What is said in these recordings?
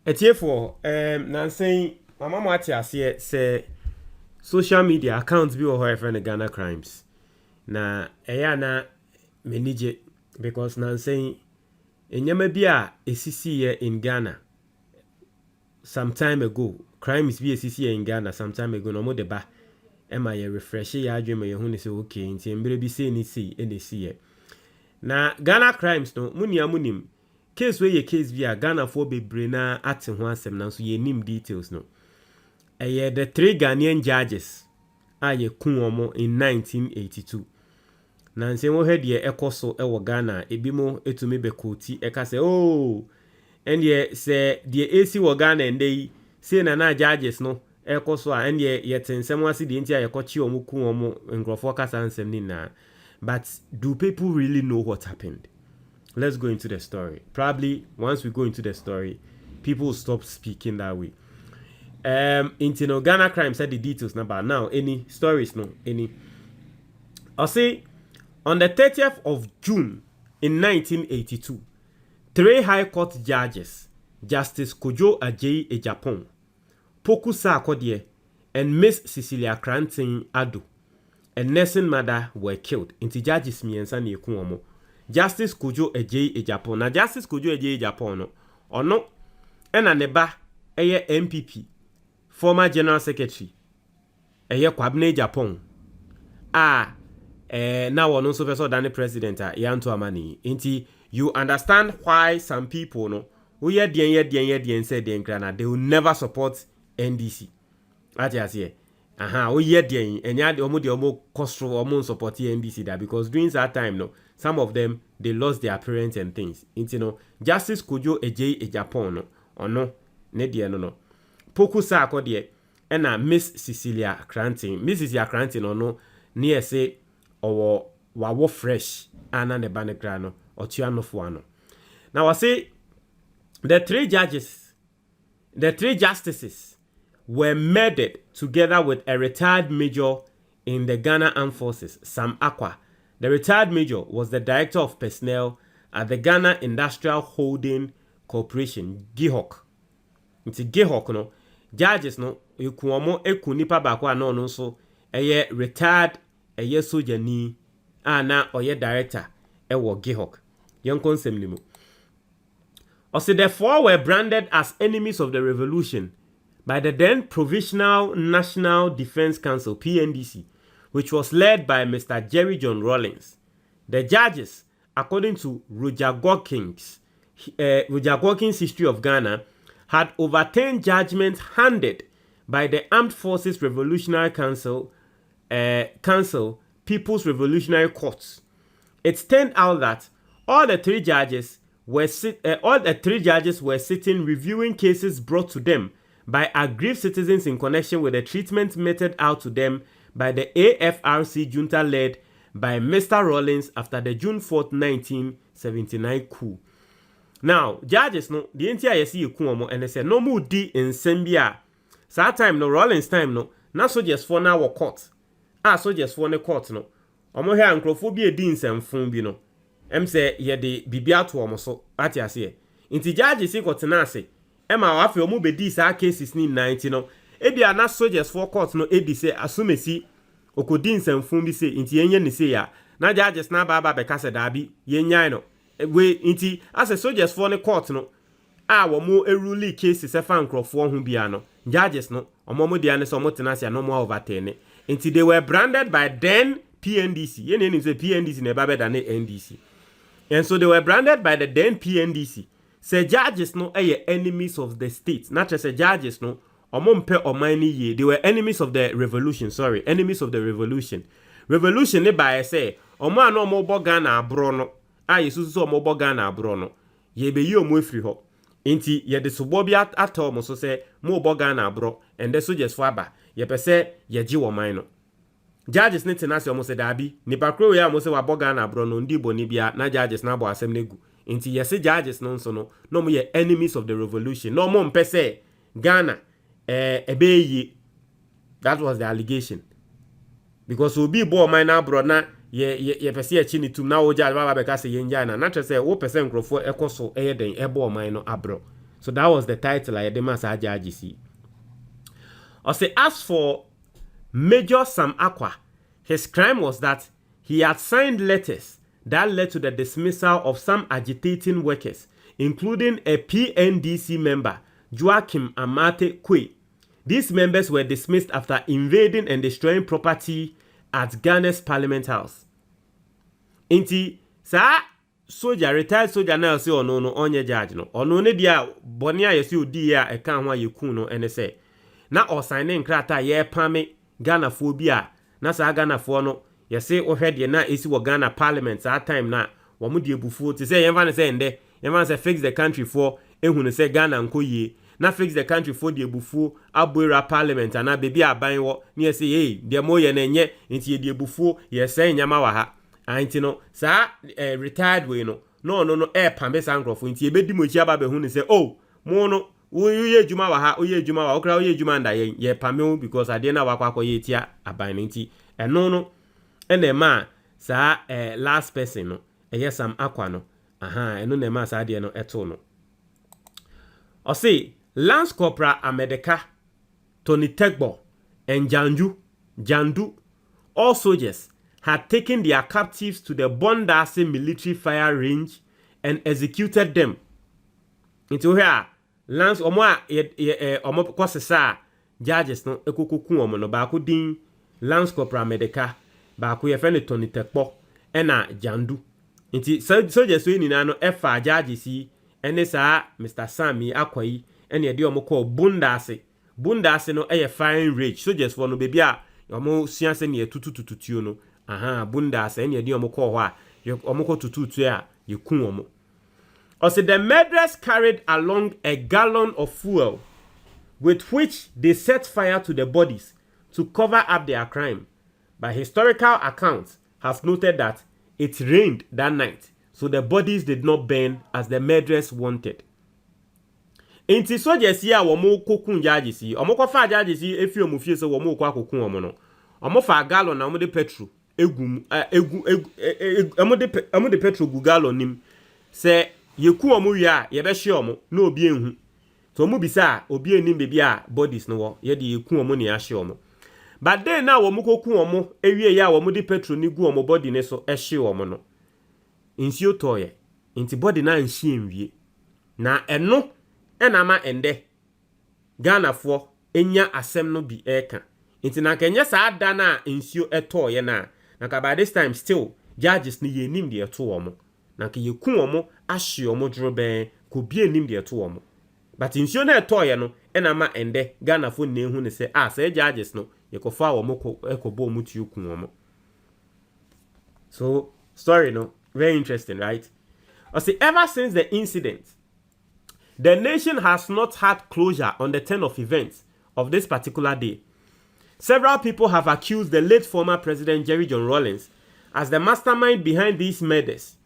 Etiefo Nancy mama mati ase say social media accounts bi wo ho friend Ghana crimes na eya na menije because Nancy enyama bi a esisi ye in Ghana some time ago crimes bi esisi ye in Ghana some time ago no mo de ba ema ye refresh ya adwema ye hu ne say okay nti embre bi say ni see e na see ye na Ghana crimes no munim case wey ye case bi a Ghana for bebre na ate ho asem na so ye nim details no the 3 Ghanaian judges a ye kun omo in 1982 na nse wo head ye ekoso e wo Ghana ebi mo etumi be koti e ka say oh and ye say the AC wo Ghana ndey say na judges no ekoso a and ye tensem ase de ntia ye kochi omo kun omo ngrofo kasa ansem ni na. But do people really know what happened? Let's go into the story. Probably once we go into the story, people will stop speaking that way. Into no Ghana crime said the details number. Now, any stories, no, any. I'll say on the 30th of June in 1982, 3 High Court judges, Justice K1lled Ejapon, Poku Sarkodie, and Miss Cecilia Cranton Ado, and nursing mother were killed. Into judges me and Sunny Kuomo. Justice K1lled Ejapon. Now, Justice K1lled Ejapon, or no, and a neba, a MPP, former General Secretary, a Kwabne Japon. Now one also first than the president, Yanto Amani. Inti, you understand why some people, no, we said they will never support NDC. Ati we hear the and yet the cost of support NDC that because during that time, no, some of them they lost their parents and things. Into no Justice K1lled Ejapon no or no ne dear no Poku Sarkodie and Miss Cecilia Cranton. Miss Cecilia Cranton or no near say or wawo fresh and the banegrano or tiano fuano. Now I say the 3 justices were murdered together with a retired major in the Ghana Armed Forces, Sam Akwa. The retired major was the director of personnel at the Ghana Industrial Holding Corporation, GIHOC. It's GIHOC, no. Judges, no, you eku nipa bakwa no so, retired, soldier ni, na director, GIHOC. Yonkon semlimu. Also, the 4 were branded as enemies of the revolution by the then Provisional National Defense Council, PNDC, which was led by Mr. Jerry John Rawlings. The judges, according to Roger Gorkins' History of Ghana, had over 10 judgments handed by the Armed Forces Revolutionary Council, People's Revolutionary Courts. It turned out that all the 3 judges were sitting reviewing cases brought to them by aggrieved citizens in connection with the treatment meted out to them by the AFRC junta led by Mr. Rawlings after the June 4th, 1979 coup. Now, judges no, the entire see coup and they said no more di in Sambia. So that time no Rawlings time no, na soldiers for now court. Soldiers for the court no. Omo here ankrophobia di in sem bi no. Say ye de bibia to omo so ati ase. Inti judges see court na say Emma wafe omu bedi sa cases ni 90 no. Ebia na soldiers for court no edi say asumesi okodi nsɛmfo bi say inti yenye ne say ya. Na judges na baba be kase dabi yenyan no. We inti as soldiers for the court no. Wo mo eruli cases e fa nkrofo ho bia no. Judges no omo dia ne so mo tenase no mo overturn. Inti they were branded by then PNDC. Yenye ni say PNDC ne baba than NDC. And so they were branded by the then PNDC. Say judges no enemies of the state. Not just say judges no omompe omani ye. They were enemies of the revolution. Sorry, enemies of the revolution. Revolution ne by say omo no omo boga na abro no. Yesu so omo boga na abro no. Ye be yi omo efri ho. Inti ye de subo bi ato omo so say mo boga na abro and the soldiers for aba. Ye pe say ye ji wo man no. Judges ne tenase omo se dabi. Nipa kro we omo se wa boga na abro no ndi boni bia na judges na bo asem negu. Inti yesi judges no mo ye enemies of the revolution. No mo mpese Ghana ebeyi. That was the allegation. Because obi bo minor bro na ye pese ye chini tum na o judge baba be ka se ye njana. Na tre se wo pese nkrofo ekoso den ebo minor abro. So that was the title I did mass judges. I say, as for Major Sam Akwa, his crime was that he had signed letters that led to the dismissal of some agitating workers, including a PNDC member, Joachim Amate Kwe. These members were dismissed after invading and destroying property at Ghana's Parliament House. Inti, sa soldier, retired soldier now say no onye judge no. Ono ne dia bonia yesi odi ya eka ho ayekun no ene say. Na o sign nkrata ye pame Ghana phobia. Na sa Ghana fo no yesi ohwe de na esi wo Ghana Parliament that time na wo mu de ebufu ti say yemfa ne say ende yemfa say fix the country for ehunu say Ghana nkoye. Na fix the country for the ebufu aboira Parliament ana bebi aban wo ne yesi hey de mo ye na nye nti de ebufu ye say nyama wa ha. Anti no sa retired we no pambe sankrofo nti ebedi mochi aba be hu ne say oh mo no oye adwuma wa ha oye adwuma wa okra oye adwuma nda ye pame because ade na wakwa akoye tia aban nti eno no ene ma sa last person no Sam Akwa no eno na ma sa ade no eto no o say Lance Corporal Amedeka Tony Tegbo and Jandu all soldiers had taken their captives to the Bondase military fire range and executed them. Into here, Lance omo kwasesa judges no ekokokun omo no ba ko din Lance Corporal Medeka ba ko ye fe ne Tony Tekpo ena Jandu. Nti soldiers we nina no efa judges yi ene sa Mr. Sami Akwayi ene ye de omo call Bondase no eye firing range soldiers for no baby a omo sianse ne tutututuo no Bondase ene ye de omo call ho a omo ko tututu a yekun omo. Also, the murderers carried along a gallon of fuel with which they set fire to the bodies to cover up their crime. But historical accounts have noted that it rained that night, so the bodies did not burn as the murderers wanted. Inti soldiers here womo kokun judges yi omo ko fa judges yi efi omo fie so womo ko akokun omo no omo fa gallon na omo de petrol omo de petrol gu gallon nim se yeku omo wi a ye be hye omo na obi enhu to omo bisa obi enim bebi a bodies no wo ye de yeku omo ne ya hye omo but then na womo kokun omo ewie ya womo de petrol ni gu omo body ne so hye omo no insio toye inti body na nhye enwie na eno enama ende Ghana fo enya asem no bi eka inti na kenye sa ada na insio etoye na ka by this time still judges ni yenim de eto omo na ke yeku omo ahye omo droben ko bie nim de eto omo but insio na etoye no enama ende Ghana fo na ehu ne se say judges no yekofa omo ko ekobo omo tu ku omo. So story no very interesting, right? I say ever since the incident, the nation has not had closure on the turn of events of this particular day. Several people have accused the late former President Jerry John Rawlings as the mastermind behind these murders.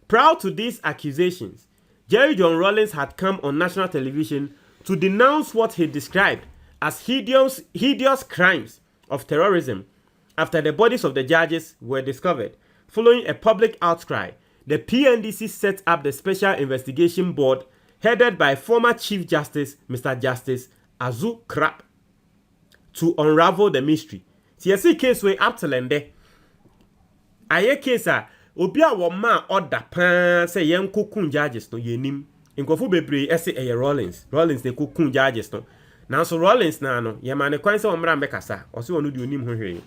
Prior to these accusations, Jerry John Rawlings had come on national television to denounce what he described as hideous crimes of terrorism after the bodies of the judges were discovered. Following a public outcry, the PNDC set up the Special Investigation Board headed by former Chief Justice Mr. Justice Azu Krap to unravel the mystery. See case we up to lende. Aye case a obi a wo ma order pan say yen kokun judges no yenim. Nkofo bebre ese eye Rawlings ne kokun judges no. Now so Rawlings na no ye ma ne kwan se omra mbekasa. O se onu di onim ho hwe.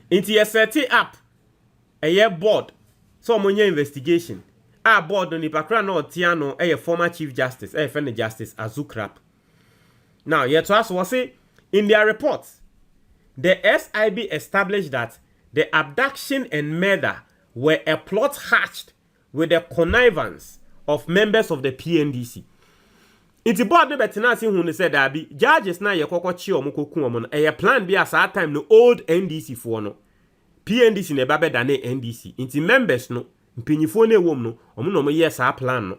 Inti ye set up eye board so omonye investigation. Board no nipa kra no tiano eye former Chief Justice friend Justice Azu Krap. Now yet to us was say in their reports, the SIB established that the abduction and murder were a plot hatched with the connivance of members of the PNDC. Iti board no betina si hu said that be judges na ye kokwachi omo kokun omo no a plan be as that time no old NDC for no PNDC ne babe dane NDC. Iti members no mpenyifo na ewom no omo no yes our plan no.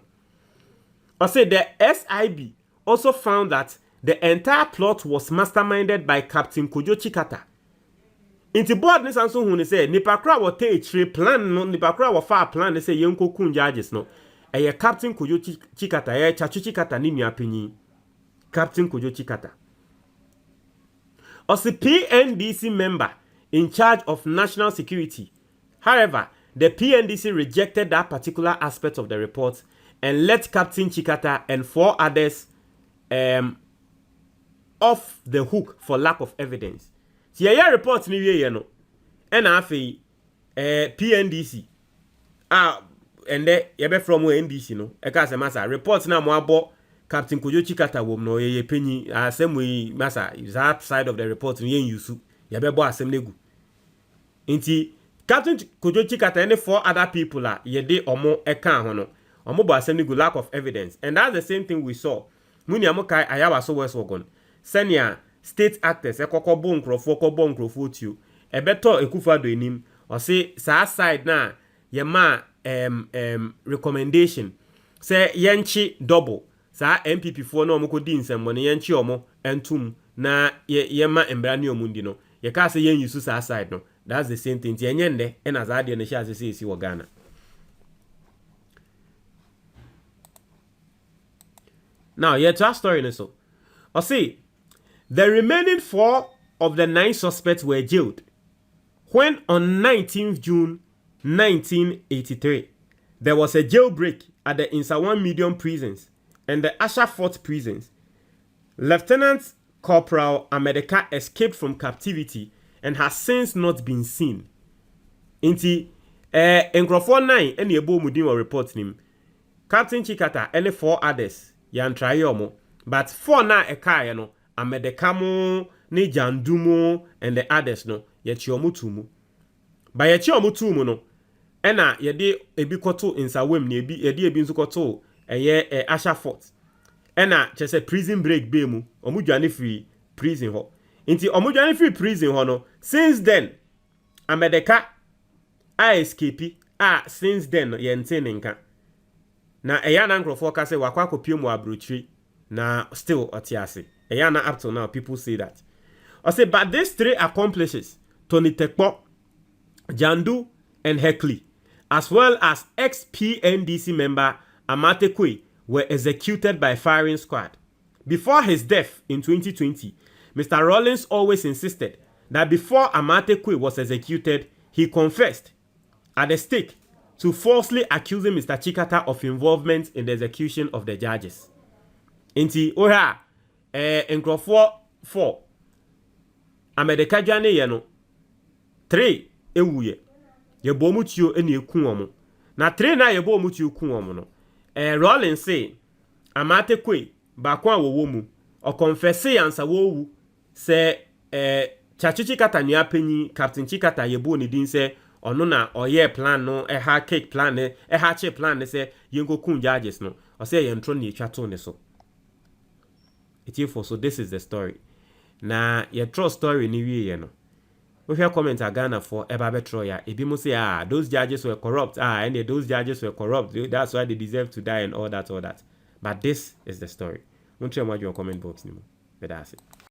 I say the SIB also found that the entire plot was masterminded by Captain Kojo Chikata. Inti board ni sanso hu ni say nipa kra wo te plan no nipa kra wo fa plan ni say yenko kun judges no Captain Kojo Chikata, Chachu Chikata ni miapenyi. Captain Kojo Chikata. As the PNDC member in charge of national security. However, the PNDC rejected that particular aspect of the report and let Captain Chikata and 4 others off the hook for lack of evidence. See, your report ni we no. And afi PNDC. And there you from NDC no. E ka se masa report na mo abo Captain Kojo Chikata wom no ye penyi asem we masa that side of the report no yen yusu. You be bo asem negu. Inti Captain Kojo Chikata and 4 other people are ye de omo eka ho no. Omo bo asem negu lack of evidence. And that's the same thing we saw. Muni amokai ayawa so west wagon. Senior state actors ekoko bo nkrofo tiu. Ebeto Ekufado enim. Or say sa side na ye ma recommendation. Say yenchi double. Sa MPP for no moko di nsem mo ne yenchi omo entum na ye ma embra ne omundi no. Ye ka say yen yusu sa side no. That's the same thing. Yenye nde ena za de ne sha say si wo Ghana. Now, yeah, to our story in so. Or see, the remaining 4 of the 9 suspects were jailed when on 19th June 1983 there was a jailbreak at the Insawan Medium prisons and the Asha Fort prisons. Lieutenant Corporal Amedeka escaped from captivity and has since not been seen. Inti Nkrofo 9 and Yebo Mudin were reporting him. Captain Chikata and 4 others yan try yomo, but 4 na ekaya no Amedeka mo ni Jandumo and the others no yechi omutumu. Ba yechi omutumu no ena yede ebi koto insawem ni ebi nso koto eye Asha Fort. Ena chese prison break be mu omudwane free prison ho. Inti omudwane free prison ho no since then Amedeka escape since then yente nka. Na eya na nkrofo ka say wakwa kopie mu abrochiri na still otiase. Eya na up till now people say that. I say but these 3 accomplices, Tony Tekpo, Jandu and Heckley, as well as ex-PNDC member Amate Kwe, were executed by firing squad. Before his death in 2020, Mr. Rawlings always insisted that before Amate Kwe was executed, he confessed at the stake to falsely accusing Mr. Chikata of involvement in the execution of the judges. Inti oha Nkrofo 4 Amedeka jane ye no 3 ewuye ye bomutuo ene eku omo na 3 na ye bomutuo ku omo no Rollins say Amate Kwe ba kwa wo mu o confess yansa wo wu se Chikata ni apenyi Captain Chikata ye bo ni din se ono na oye plan no ha cake plan ha che plan se yengo kun judges no o say ye ntro ni etwa to ne so so this is the story na ye trust story ni wie ye no we hear comment Ghana for eba betro ya ebi mo say those judges were corrupt and those judges were corrupt, that's why they deserve to die and all that but this is the story. Won't you imagine your comment box ni mo be that's it.